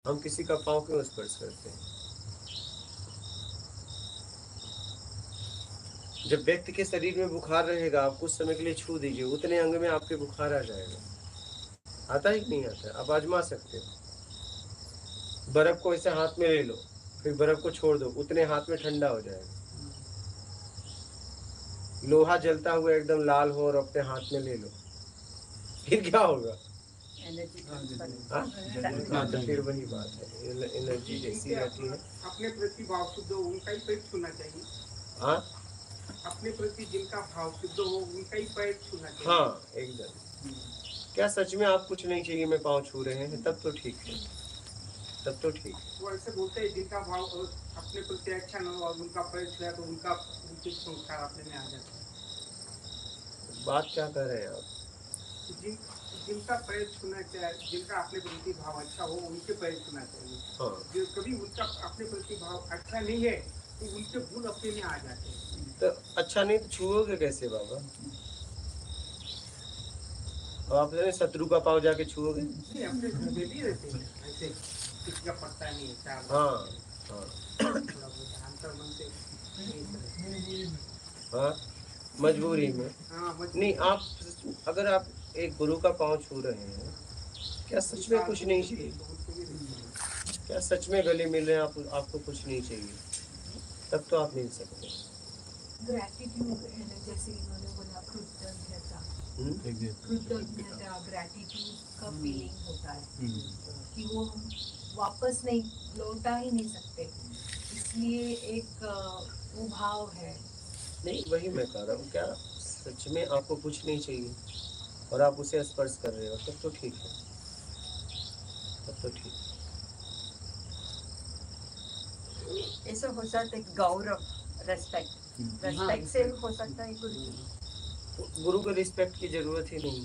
हम किसी का पाँव क्यों स्पर्श करते हैं? जब व्यक्ति के शरीर में बुखार रहेगा, आप कुछ समय के लिए छू दीजिए, उतने अंग में आपके बुखार आ जाएगा। आता ही नहीं आता? आप आजमा सकते हो। बर्फ को ऐसे हाथ में ले लो, फिर बर्फ को छोड़ दो, उतने हाथ में ठंडा हो जाएगा। लोहा जलता हुआ एकदम लाल हो और अपने हाथ में ले लो, फिर क्या होगा? फिर वही बात है, एनर्जी जैसी रहती है। अपने प्रति भाव शुद्ध हो उनका ही पैर छूना चाहिए। हाँ, अपने प्रति जिनका भाव शुद्ध हो उनका ही पैर छूना चाहिए। हाँ एकदम। क्या सच में आप कुछ नहीं चाहिए में पाँव छू रहे हैं? तब तो ठीक है, तब तो ठीक है। वो ऐसे बोलते हैं जिनका भाव अपने प्रति अच्छा न हो और उनका पैर छुआ तो उनके संस्कार अपने में आ जाते हैं। बात क्या कर रहे हैं आप? जिनका पैर छूना चाहिए, जिनका अपने प्रति भाव अच्छा हो उनके पैर छूना चाहिए। हाँ। जो कभी उनका अपने प्रति भाव अच्छा नहीं है तो उनके गुण अपने में आ जाते हैं। तो अच्छा नहीं तो छुओगे कैसे बाबा? आप शत्रु का पाँव जाके छुओगे? अपने घर में भी रहते हैं ऐसे, किसी का पड़ता नहीं है। हाँ हाँ हाँ, मजबूरी में। नहीं, आप अगर आप एक गुरु का पाँव छू रहे हैं, क्या सच में कुछ नहीं चाहिए? क्या सच में गले मिल रहे हैं आप, आपको कुछ नहीं चाहिए? तब तो आप मिल सकते हैं। ग्रैटिट्यूड है ना, जैसे इन्होंने बोला कृतज्ञता, ग्रैटिट्यूड का फीलिंग होता है कि वो हम वापस नहीं लौटा ही नहीं सकते, इसलिए एक वो भाव है। नहीं, वही मैं कह रहा हूँ, क्या सच में आपको कुछ नहीं चाहिए और आप उसे स्पर्श कर रहे हो? तब तो ठीक है, तब तो ठीक है। ऐसा हो सकता है गौरव, रेस्पेक्ट से हो सकता है गुरु को रिस्पेक्ट की जरूरत ही नहीं,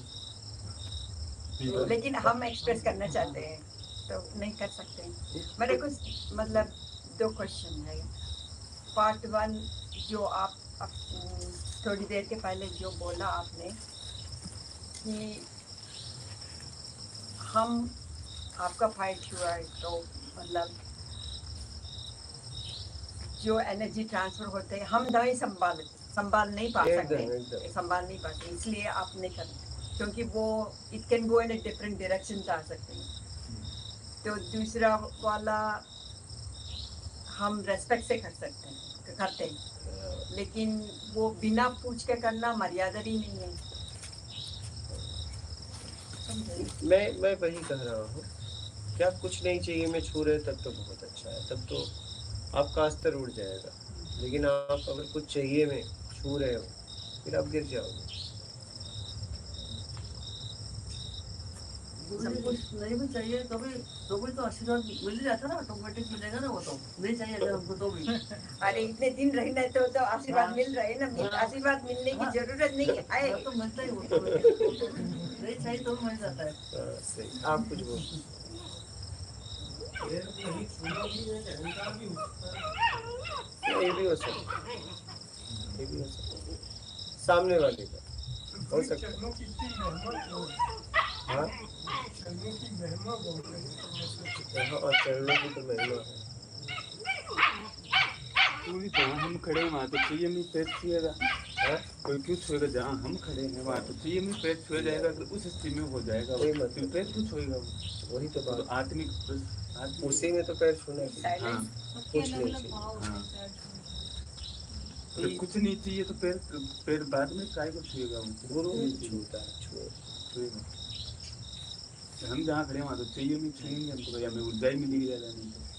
लेकिन हम एक्सप्रेस करना चाहते हैं तो नहीं कर सकते। मेरे को मतलब 2 क्वेश्चन है। पार्ट 1 जो आप थोड़ी देर के पहले जो बोला आपने कि हम आपका फाइट हुआ है तो मतलब जो एनर्जी ट्रांसफर होते हैं हम नहीं संभाल नहीं पा सकते, संभाल नहीं पाते, इसलिए आप नहीं करते क्योंकि वो it can go in a different direction जा सकते हैं। तो दूसरा वाला हम रेस्पेक्ट से कर सकते हैं, करते हैं, लेकिन वो बिना पूछ के करना मर्यादा ही नहीं है। मैं वही कह रहा हूँ, क्या कुछ नहीं चाहिए में छू रहे तब तो बहुत अच्छा है, तब तो आपका स्तर उड़ जाएगा। लेकिन आप अगर कुछ चाहिए में छू रहे हो फिर आप गिर जाओगे। सब कुछ नहीं भी चाहिए तो भी तो आशीर्वाद मिल जाता ना, ऑटोमेटिक मिलेगा ना। वो तो नहीं चाहिए अगर हमको तो भी। अरे इतने दिन रहना तो आशीर्वाद मिल रहे हैं ना, आशीर्वाद मिलने की जरूरत नहीं है। तो मिलता ही होता है, नहीं चाहिए तो मिल जाता है। सही, आप कुछ बोल। ये भी हो सकता है, ये भी हो सकता है, सामने वाले का हो सकता है। हाँ, और चरणों की तो महिमा है। पूरी जहाँ हम खड़े हैं वहाँ तो चाहिए नहीं पैर छुएगा, कोई क्यों छुएगा? जहाँ हम खड़े हैं वहाँ तो चाहिए नहीं पैर छुआ जाएगा, तो उस स्थिति में हो जाएगा वही मतलब पैर क्यों छुएगा? वही तो बात, आत्मिक उसी में तो पैर छूना चाहिए। हाँ, कुछ नहीं चाहिए। हाँ, तो कुछ नहीं चाहिए तो पैर बाद में काय को छुएगा? गुरु छूता है, छुएगा। हम जहाँ खड़े वहाँ तो चाहिए नहीं, छुएंगे हमको तो, या में ऊर्जा ही मिलेगी ज़्यादा।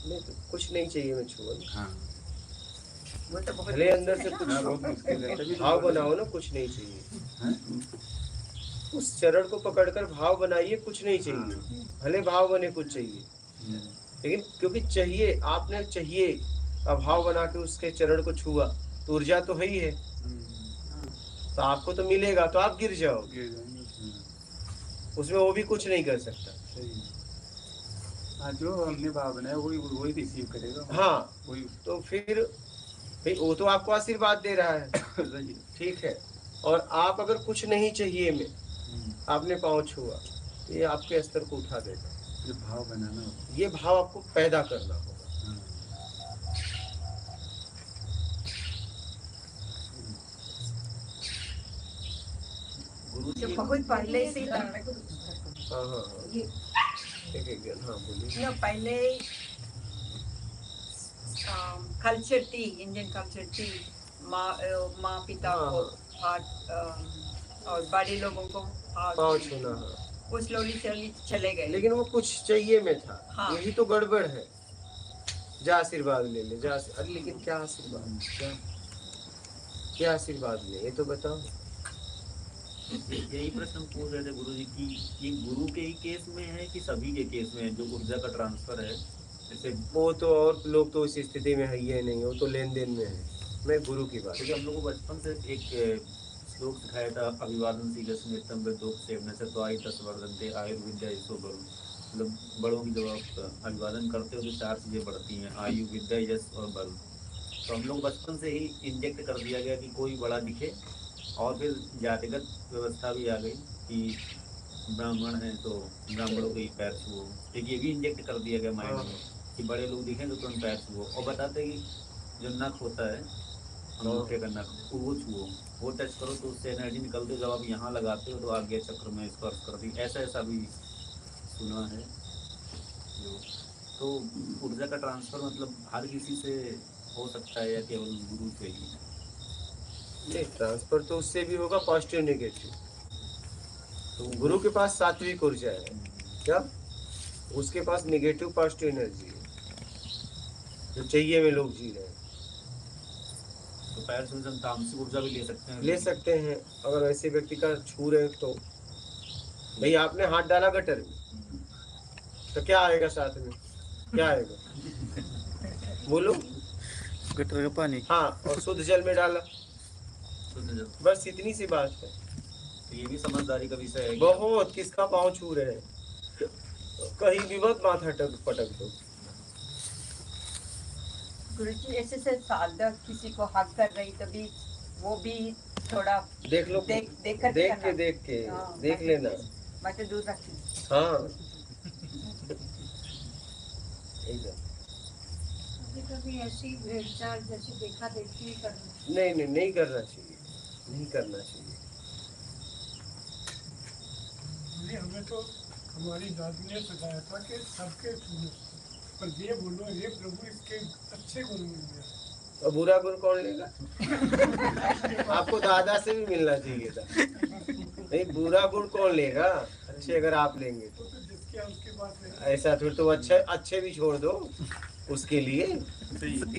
नहीं तो कुछ नहीं चाहिए मैं छुआ। हाँ, वो तो भले अंदर से कुछ भाव बनाओ ना, कुछ नहीं चाहिए। उस चरण को पकड़कर भाव बनाइए, कुछ नहीं चाहिए, भले भाव बने कुछ चाहिए, लेकिन क्योंकि चाहिए, आपने चाहिए भाव बना के उसके चरण को छुआ तो ऊर्जा तो है ही है, तो आपको तो मिलेगा, तो आप गिर जाओगे उसमें, वो भी कुछ नहीं कर सकता। हाँ, जो हमने भाव बनाया वही रिसीव करेगा। हाँ, वही तो फिर भाई वो तो आपको आशीर्वाद दे रहा है ठीक है, और आप अगर कुछ नहीं चाहिए में आपने पाँव छुआ, ये आपके स्तर को उठा देगा। ये भाव बनाना होता ये भाव आपको पैदा करना होगा। है। गुरु जो जी बहुत पहले से ही हाँ हाँ हाँ ये एक हाँ बोलिए। ना पहले कल्चर थी, इंडियन कल्चर थी, माँ पिता हाँ, को हाथ और बड़े लोगों को हाथ, पाँव छूना, हाँ। वो स्लोली चले गए। लेकिन वो कुछ चाहिए में था। हाँ। यही तो गड़बड़ है। जा आशीर्वाद ले ले, जा अरे लेकिन क्या आशीर्वाद, क्या आशीर्वाद ले, ये तो बताओ। यही प्रश्न हम पूछ रहे थे गुरु जी की ये गुरु के ही केस में है कि सभी के केस में है जो ऊर्जा का ट्रांसफर है, जैसे वो तो और लोग तो इस स्थिति में है ही नहीं, वो तो लेन देन में है। मैं गुरु की बात, क्योंकि हम लोग को बचपन से एक श्लोक सिखाया था, अभिवादन शीघ्रस्मितम विद्योक सेवने से तो आई तस्वर्धनते आयुर्विद्या इसो बरु, मतलब बड़ों की जब आप अभिवादन करते हो तो 4 चीजें बढ़ती हैं, आयु, विद्या, यश और बल। तो हम लोग बचपन से ही इंजेक्ट कर दिया गया कि कोई बड़ा दिखे, और फिर जातिगत व्यवस्था भी आ गई कि ब्राह्मण है तो ब्राह्मणों के ही पैर छुओ, ठीक ये भी इंजेक्ट कर दिया गया माइंड में कि बड़े लोग दिखें तो तुरंत पैर छुओ, और बताते हैं कि जो नख होता है अंगूठे का नख वो छुओ, वो टच करो तो उससे एनर्जी निकलती है, जब आप यहाँ लगाते हो तो आगे चक्र में स्पर्श करती, ऐसा भी सुना है। जो तो ऊर्जा का ट्रांसफर मतलब हर किसी से हो सकता है या केवल गुरु से ही? नहीं, ट्रांसफर तो उससे भी होगा, पॉजिटिव नेगेटिव। तो गुरु के पास सात्विक ऊर्जा है, क्या उसके पास नेगेटिव पॉजिटिव एनर्जी है, जो चाहिए में लोग जी रहे हैं। तो पैर से हम तामसिक ऊर्जा भी ले सकते हैं? ले सकते हैं, अगर ऐसे व्यक्ति का छू रहे हैं तो। भाई आपने हाथ डाला गटर में तो क्या आएगा साथ में, क्या आएगा बोलो? गटर का पानी। हाँ, और शुद्ध जल में डाला, शुद्ध जल। बस इतनी सी बात है। तो ये भी समझदारी का विषय है। बहुत, किसका पाँव छू रहे हैं, कहीं भी मत माथा पटक दो। गुरुजी ऐसे से साधक किसी को हक कर रही तभी वो भी थोड़ा देख लो, देख देख करना। के हाँ, देख लेना। मैं तो दूर रखी। हाँ एकदम। कभी कभी ऐसी भेड़चाल जैसे देखा देखी करना। नहीं करना चाहिए, नहीं करना चाहिए। हमें तो हमारी दादी ने सिखाया था कि सबके सुनो, पर ये बोलो ये प्रभु इसके अच्छे गुण मिल गया। और बुरा गुण कौन लेगा? आपको दादा से भी मिलना चाहिए था। नहीं, बुरा गुण कौन लेगा? अच्छे अगर आप लेंगे तो जिसके उसके पास ऐसा फिर तो अच्छे भी छोड़ दो उसके लिए।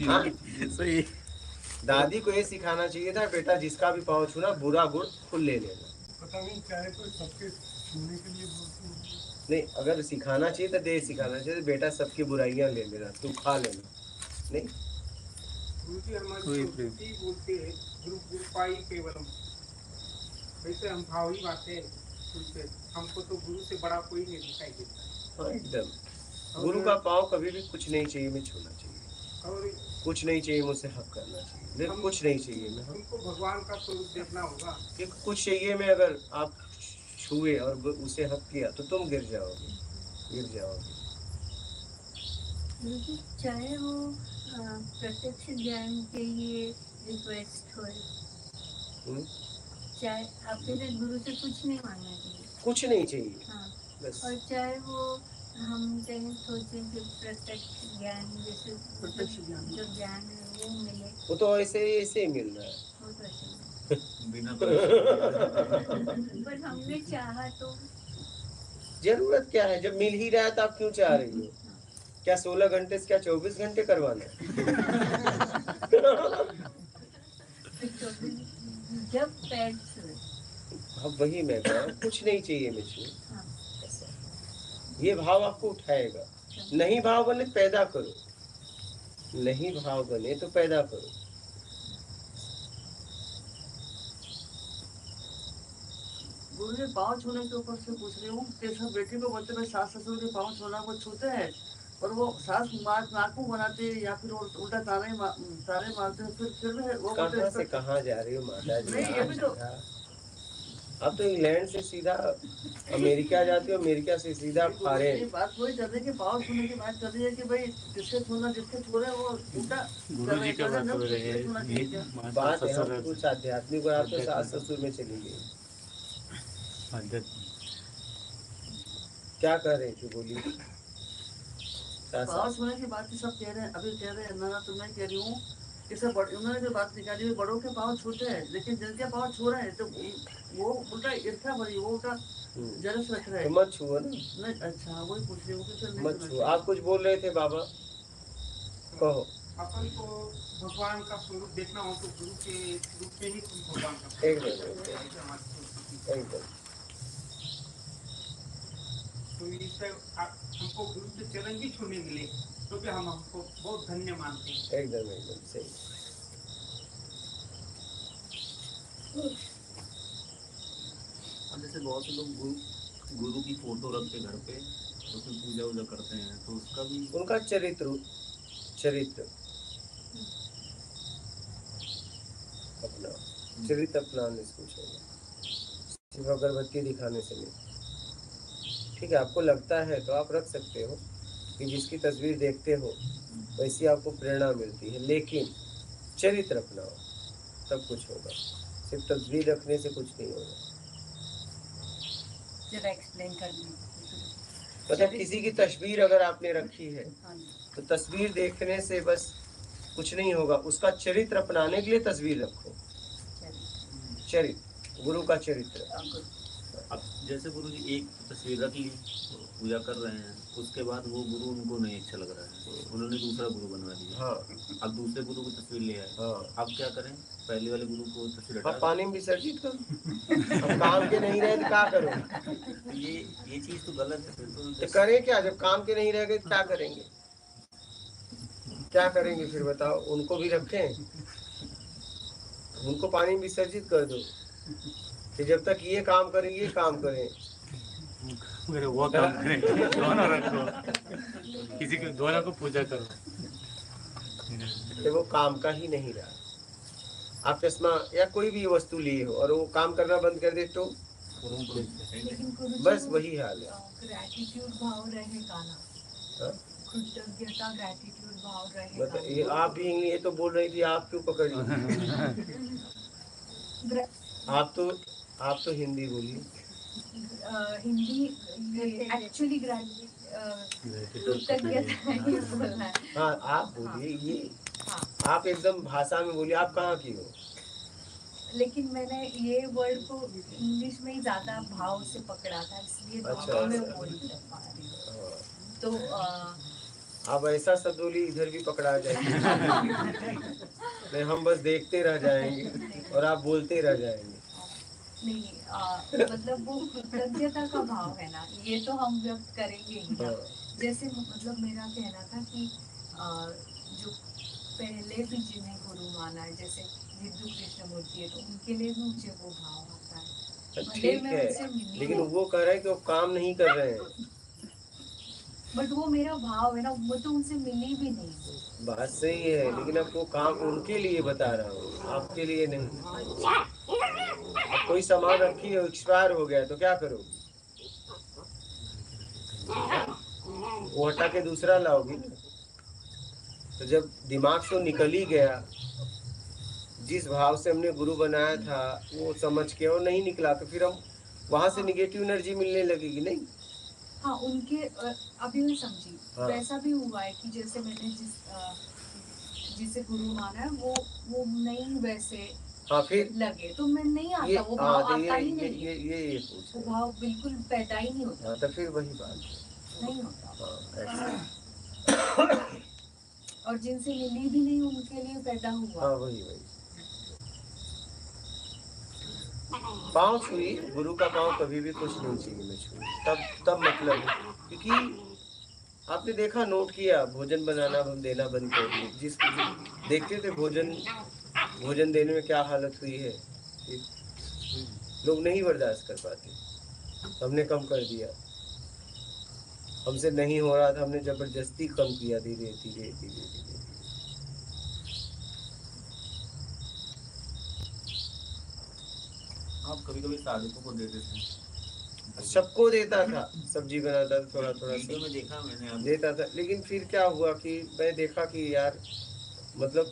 हाँ? सही। दादी को ये सिखाना चाहिए था, बेटा जिसका भी पाँव छूना बुरा गुण खुद ले लेना। पता नहीं चाहे तो सबके छूने के लिए बोलते हैं। नहीं, अगर सिखाना चाहिए तो दे सिखाना चाहिए, बेटा सबकी बुराइयां ले लेना, तू खा लेना। नहीं, गुरु जी हमारी कोई संस्कृति बोलते हैं गुरुपाई केवलम, वैसे हम भाव ही बातें सुनते, हमको तो गुरु से बड़ा कोई नहीं दिखाई देता। हाँ एकदम। गुरु का पाँव कभी भी कुछ नहीं चाहिए में छूना चाहिए, और कुछ नहीं चाहिए मुझसे हक करना चाहिए, कुछ नहीं चाहिए में। हमको भगवान का स्वरूप देखना होगा। कुछ चाहिए में अगर आप छुए और उसे हक किया तो तुम गिर जाओगे। चाहे वो प्रत्यक्ष ज्ञान के लिए रिक्वेस्ट हो, चाहे अपने गुरु से कुछ नहीं मांगना चाहिए, कुछ नहीं चाहिए। हाँ, बस। और चाहे वो हम कहीं सोचे कि प्रत्यक्ष ज्ञान जैसे जो ज्ञान है वो मिले, वो तो ऐसे ही मिल रहा है। वो तो ऐसे ही। बिना पर हमने चाहा तो जरूरत क्या है, जब मिल ही रहा है तो आप क्यों चाह रही हो? क्या 16 घंटे से क्या 24 घंटे करवाना है? जब पैर छुए, अब वही मैं कह रहा हूँ, कुछ नहीं चाहिए मुझे। हाँ, ये भाव आपको उठाएगा। नहीं भाव बने पैदा करो, नहीं भाव बने तो पैदा करो। गुरु जी पाँव छूने के ऊपर से पूछ रही हूँ कि सब बेटी को बच्चे में सास ससुर के पाँव छूना को छूते हैं और वो सास नाकू बनाते या फिर उल्टा ताने मारते हैं, फिर वो कहाँ से कहाँ जा रही हो माता जी? नहीं, ये भी तो आप तो इंग्लैंड से सीधा अमेरिका जाते हो, अमेरिका से सीधा फॉरेन। बात वही कर रहे हैं कि पाँव छूने की बात कर रही है कि भाई जिसके छूना जिसके छू रहे हैं वो उल्टा गुरु जी का बात हो रही है बात है हम कुछ आध्यात्मिक और आप तो सास ससुर में चली गई। क्या कर रहे थे बोलिए। पाँव छूने की बात सब कह रहे हैं, अभी कह रहे हैं ना, तो मैं कह रही हूँ कि सब उन्होंने जो बात निकाली बड़ों के पाँव छूते हैं, लेकिन जिनके पाँव छू रहे हैं तो वो उल्टा ईर्ष्या भरी, वो उल्टा जलस रख रहे हैं। तो मत छुओ ना। नहीं, अच्छा वही पूछ रही हूँ कि फिर मत छुओ। आप कुछ बोल रहे थे बाबा, कहो। अपन को भगवान का स्वरूप देखना हो तो गुरु के रूप में ही भगवान का एकदम तो इससे हमको गुरु के चरण भी छूने मिले तो भी हम हमको बहुत धन्य मानते हैं। एकदम सही। जैसे बहुत से लोग गुरु की फोटो रख के घर पे उसमें पूजा वूजा करते हैं, तो उसका भी उनका चरित्र अपना चरित्र अपनाने से कुछ होगा, सिर्फ अगरबत्ती दिखाने से नहीं। ठीक है, आपको लगता है तो आप रख सकते हो कि जिसकी तस्वीर देखते हो वैसी आपको प्रेरणा मिलती है, लेकिन चरित्र अपनाओ सब कुछ होगा। सिर्फ तस्वीर रखने से कुछ नहीं होगा। जरा एक्सप्लेन कर दी। मतलब किसी की तस्वीर अगर आपने रखी है तो तस्वीर देखने से बस कुछ नहीं होगा, उसका चरित्र अपनाने के लिए तस्वीर रखो। चरित्र, गुरु का चरित्र। अब जैसे गुरु जी एक तस्वीर रख ली, पूजा कर रहे हैं, उसके बाद वो गुरु उनको नहीं अच्छा लग रहा है, तो उन्होंने दूसरा गुरु बनवा दिया। हाँ। अब दूसरे गुरु की तस्वीर ले आए। हाँ। अब क्या करें? पहले वाले गुरु को तस्वीर हटा पानी में विसर्जित करो। अब काम के नहीं रहे तो क्या करो? ये चीज तो गलत है। तो करें क्या? जब काम के नहीं रह गए क्या करेंगे? क्या करेंगे फिर बताओ? उनको भी रखें, उनको पानी में विसर्जित कर दो कि जब तक ये काम करेंगे ये काम करें, वो काम करें, दोनों रखो, किसी को दोनों को पूजा करो। तो वो काम का ही नहीं रहा। आप चश्मा या कोई भी वस्तु लिए हो और वो काम करना बंद कर दे तो बस वही हाल है। ग्रैटिट्यूड भाव रहेगा ना, कृतज्ञता ग्रैटिट्यूड भाव रहेगा। मतलब ये आप भी ये तो बोल रही थी, आप क्यों पकड़ ली? आप तो हिंदी बोलिए। हिंदी एक्चुअली कृतज्ञता ही बोलना है। हाँ आप बोलिए ये। आप एकदम भाषा में बोलिए। आप कहाँ की हो? लेकिन मैंने ये वर्ड को इंग्लिश में ही ज्यादा भाव से पकड़ा था, इसलिए अच्छा, में बोल पा रही हूँ। तो आप ऐसा शब्द बोली इधर भी पकड़ा जाएगी। नहीं, हम बस देखते रह जाएंगे और आप बोलते रह जाएंगे। नहीं मतलब वो कृतज्ञता का भाव है ना, ये तो हम व्यक्त करेंगे ही ना। जैसे मतलब मेरा कहना था कि जो पहले भी जिन्हें गुरु माना है, जैसे विद्यु कृष्णमूर्ति है, तो उनके लिए भी मुझे वो भाव आता है। ठीक है, लेकिन वो कह रहे हैं कि वो काम नहीं कर रहे हैं। बट वो मेरा भाव है ना, वो तो उनसे मिली भी नहीं। बात सही है, लेकिन अब वो काम उनके लिए बता रहा हूँ, आपके लिए नहीं। कोई सामान रखी है, एक्सपायर हो गया तो क्या करोगी? वो हटा के दूसरा लाओगी। तो जब दिमाग से निकल ही गया, जिस भाव से हमने गुरु बनाया था वो समझ के और नहीं निकला, तो फिर हम वहां से निगेटिव एनर्जी मिलने लगेगी। नहीं हाँ, उनके अभी मैं समझी। हाँ। वैसा भी हुआ है कि जैसे मैंने जिसे गुरु माना है वो नहीं वैसे हाँ फिर लगे तो मैं नहीं आता, वो भाव आता ही नहीं। ये वो भाव बिल्कुल पैदा ही नहीं होता। तो फिर वही बात नहीं होता। और जिनसे मिली भी नहीं उनके लिए पैदा हुआ। हाँ वही पाँव छुई, गुरु का पाँव कभी भी कुछ नहीं चाहिए मैं छुई, तब मतलब है। क्योंकि आपने देखा, नोट किया, भोजन बनाना देना बंद कर दिए। जिसको देखते थे भोजन देने में क्या हालत हुई है, लोग नहीं बर्दाश्त कर पाते। हमने कम कर दिया, हमसे नहीं हो रहा था, हमने जबरदस्ती कम किया, धीरे धीरे धीरे धीरे। आप कभी कभी साधुओं को देते थे, सबको देता था, सब्जी बनाता था थोड़ा थोड़ा वीडियो सा में देखा मैंने। अब देता था। लेकिन फिर क्या हुआ कि मैं देखा कि यार मतलब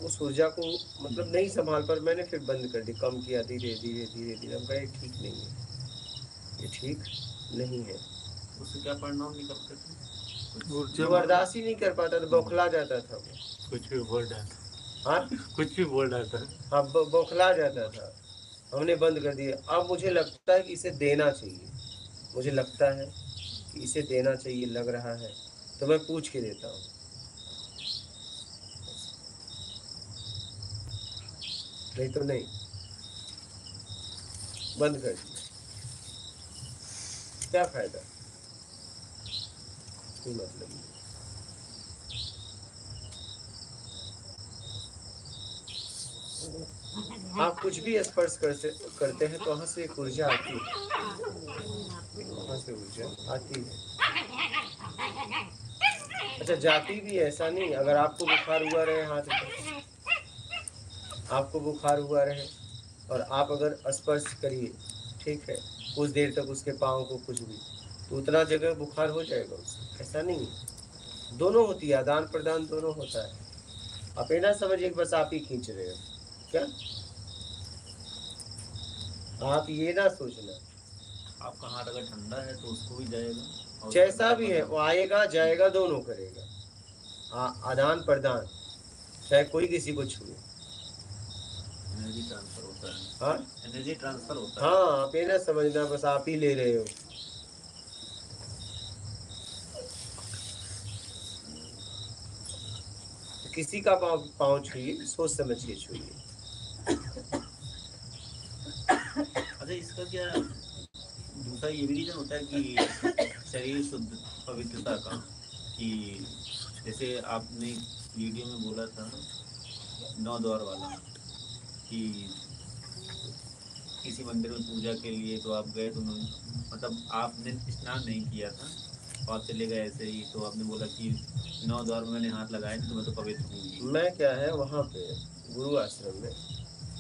उस ऊर्जा को मतलब नहीं संभाल पर, मैंने फिर बंद कर दी, कम किया धीरे धीरे धीरे धीरे। हम कहे ठीक नहीं है, ये ठीक नहीं है। उससे क्या परिणाम निकलते थे? जो बर्दाश्त ही नहीं कर पाता था, बौखला जाता था वो। कुछ भी बोल रहा था। हाँ कुछ भी बोल रहा था। हाँ, बौखला जाता था। हमने बंद कर दिया। अब मुझे लगता है कि इसे देना चाहिए, मुझे लगता है कि इसे देना चाहिए, लग रहा है तो मैं पूछ के देता हूँ। नहीं तो नहीं, बंद कर दिया। क्या फायदा, कोई मतलब नहीं। आप कुछ भी स्पर्श करते हैं तो वहां से एक ऊर्जा आती है, वहां से ऊर्जा आती है। अच्छा, जाती भी ऐसा नहीं। अगर आपको बुखार हुआ रहे, हाथ में आपको बुखार हुआ रहे और आप अगर स्पर्श करिए, ठीक है, कुछ देर तक उसके पाँव को, कुछ भी, तो उतना जगह बुखार हो जाएगा उससे। ऐसा नहीं है, दोनों होती है, आदान प्रदान दोनों होता है। आप ये ना समझिए कि बस आप ही खींच रहे हो, क्या आप ये ना सोचना। आपका हाथ अगर ठंडा है तो उसको भी जाएगा, और जैसा भी है वो आएगा जाएगा, दोनों करेगा, आदान प्रदान, चाहे कोई किसी को छुए। एनर्जी ट्रांसफर होता है। हाँ एनर्जी ट्रांसफर होता है। हाँ, आप ये ना समझना बस आप ही ले रहे हो। किसी का पाँव छुइए, सोच समझ के छुइए। अच्छा, इसका क्या दूसरा ये भी रीजन होता है कि शरीर शुद्ध पवित्रता का, कि जैसे आपने वीडियो में बोला था 9 द्वार वाला, कि किसी मंदिर में पूजा के लिए तो आप गए, तो मतलब आपने स्नान नहीं किया था और आप चले गए ऐसे ही, तो आपने बोला कि 9 द्वार में मैंने हाथ लगाए तो मैं तो पवित्र हूँ। मैं क्या है, वहाँ पे गुरु आश्रम में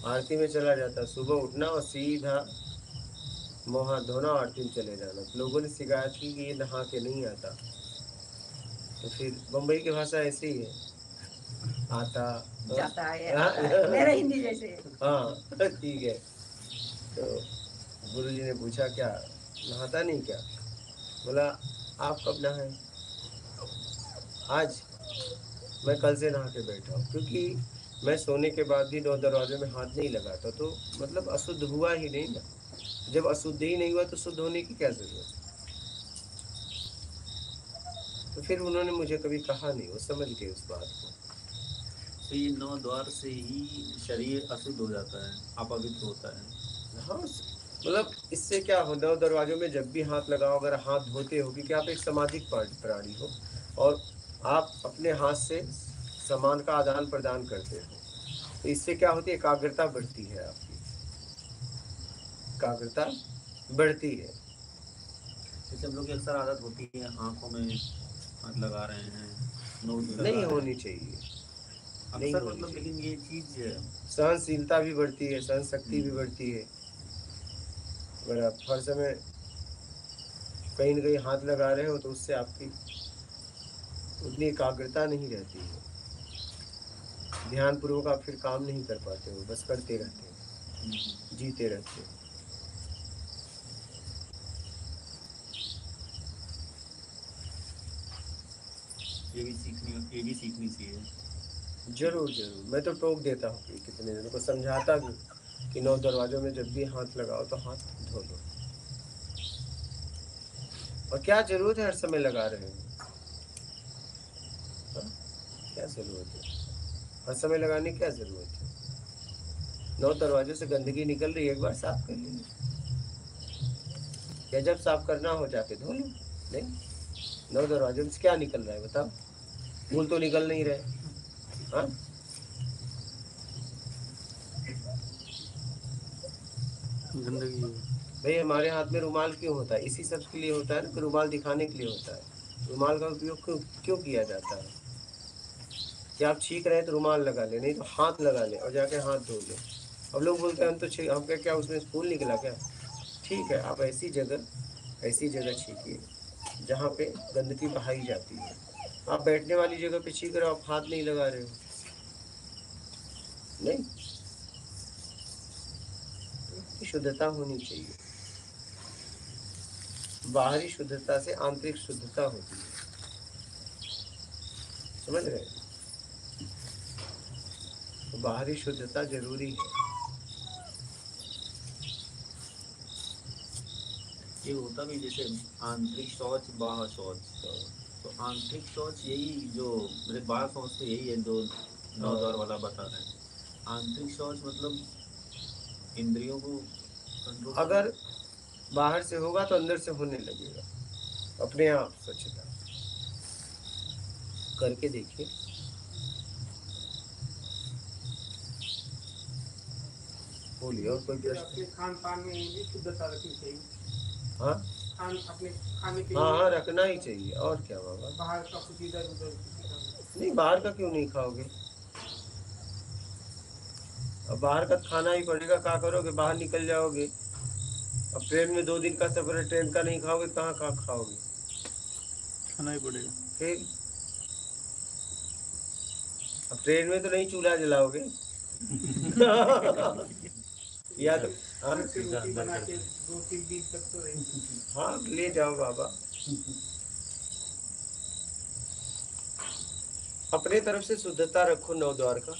आरती में चला जाता, सुबह उठना और सीधा मुँह हाथ धोना, आरती में चले जाना। तो लोगों ने शिकायत की कि ये नहा के नहीं आता, तो फिर बम्बई की भाषा ऐसी ही है, आता जाता है, मेरा हिंदी जैसे। हाँ ठीक है। तो गुरुजी ने पूछा क्या नहाता नहीं क्या? बोला आप कब नहाए? आज मैं कल से नहा के बैठा हूँ, क्योंकि मैं सोने के बाद भी 9 दरवाजे में हाथ नहीं लगाता, तो मतलब अशुद्ध हुआ ही नहीं ना। जब अशुद्ध ही नहीं हुआ तो शुद्ध होने की क्या जरूरत? तो फिर उन्होंने मुझे कभी कहा नहीं, वो समझ गए उस बात को। तो ये 9 द्वार से ही शरीर अशुद्ध हो जाता है, अपवित्र होता है। हाँ, मतलब इससे क्या हो, 9 दरवाजों में जब भी हाथ लगाओ, अगर हाथ धोते हो, क्योंकि आप एक सामाजिक प्राणी हो और आप अपने हाथ से सामान का आदान प्रदान करते हो, तो इससे क्या होती है, एकाग्रता बढ़ती है, आपकी एकाग्रता बढ़ती है। जैसे हम लोग की अक्सर आदत होती है आंखों में हाथ लगा रहे हैं, नोज में लगा नहीं रहे हैं। होनी चाहिए, नहीं अक्सर होनी मतलब, चाहिए। लेकिन ये चीज सहनशीलता भी बढ़ती है, सहन शक्ति भी बढ़ती है। अगर आप हर समय कहीं न कहीं हाथ लगा रहे हो तो उससे आपकी उतनी एकाग्रता नहीं रहती है, ध्यान पूर्वक आप फिर काम नहीं कर पाते हो, बस करते रहते हो, जीते रहते हो। ये भी सीखनी चाहिए। जरूर जरूर, मैं तो टोक देता हूँ कि कितने जनों को समझाता भी कि 9 दरवाजों में जब भी हाथ लगाओ तो हाथ धो लो। और क्या जरूरत है हर समय लगा रहे हो? क्या जरूरत है हर समय लगाने की? क्या जरूरत है? 9 दरवाजों से गंदगी निकल रही है, एक बार साफ कर लीजिए, या जब साफ करना हो जाके धो लो। नहीं, 9 दरवाजों से क्या निकल रहा है बताओ? फूल तो निकल नहीं रहे। हाँ, गंदगी भाई हमारे हाथ में रुमाल क्यों होता है? इसी सब के लिए होता है ना, कि रुमाल दिखाने के लिए होता है। रुमाल का उपयोग क्यों किया जाता है? कि आप छींक रहे हैं तो रुमाल लगा ले, नहीं तो हाथ लगा ले और जाके हाथ धो ले। अब लोग बोलते हैं हम तो हम क्या उसमें फूल निकला क्या? ठीक है, आप ऐसी जगह छींकिए जहाँ पे गंदगी बहाई जाती है। आप बैठने वाली जगह पे छींक रहे हो, आप हाथ नहीं लगा रहे हो, नहीं, शुद्धता होनी चाहिए। बाहरी शुद्धता से आंतरिक शुद्धता होती है, समझ रहे हैं? तो बाहरी शुद्धता जरूरी है। ये होता भी जैसे आंतरिक शौच बाह्य शौच, तो आंतरिक शौच यही जो मेरे बाह्य शौच तो यही है जो 9 द्वार वाला बता रहे हैं। आंतरिक शौच मतलब इंद्रियों को कंट्रोल, अगर बाहर से होगा तो अंदर से होने लगेगा अपने आप। स्वच्छता करके देखिए। बोलिए और कोई प्रश्न? अपने खान पान में भी शुद्धता रखनी चाहिए। हाँ अपने खाने के हाँ, रखना ही चाहिए। और क्या बाबा? बाहर का कुछ इधर उधर नहीं, बाहर का क्यों नहीं खाओगे? अब बाहर का खाना ही पड़ेगा, क्या करोगे? बाहर निकल जाओगे। अब ट्रेन में 2 दिन का सफर है, ट्रेन का नहीं खाओगे, कहाँ खाओगे? खाना ही पड़ेगा। फिर अब ट्रेन में तो नहीं चूल्हा जलाओगे या तो रोटी बना के 2-3 दिन तक तो रहेंगे। हाँ, ले जाओ बाबा। अपने तरफ से शुद्धता रखो 9 द्वार का।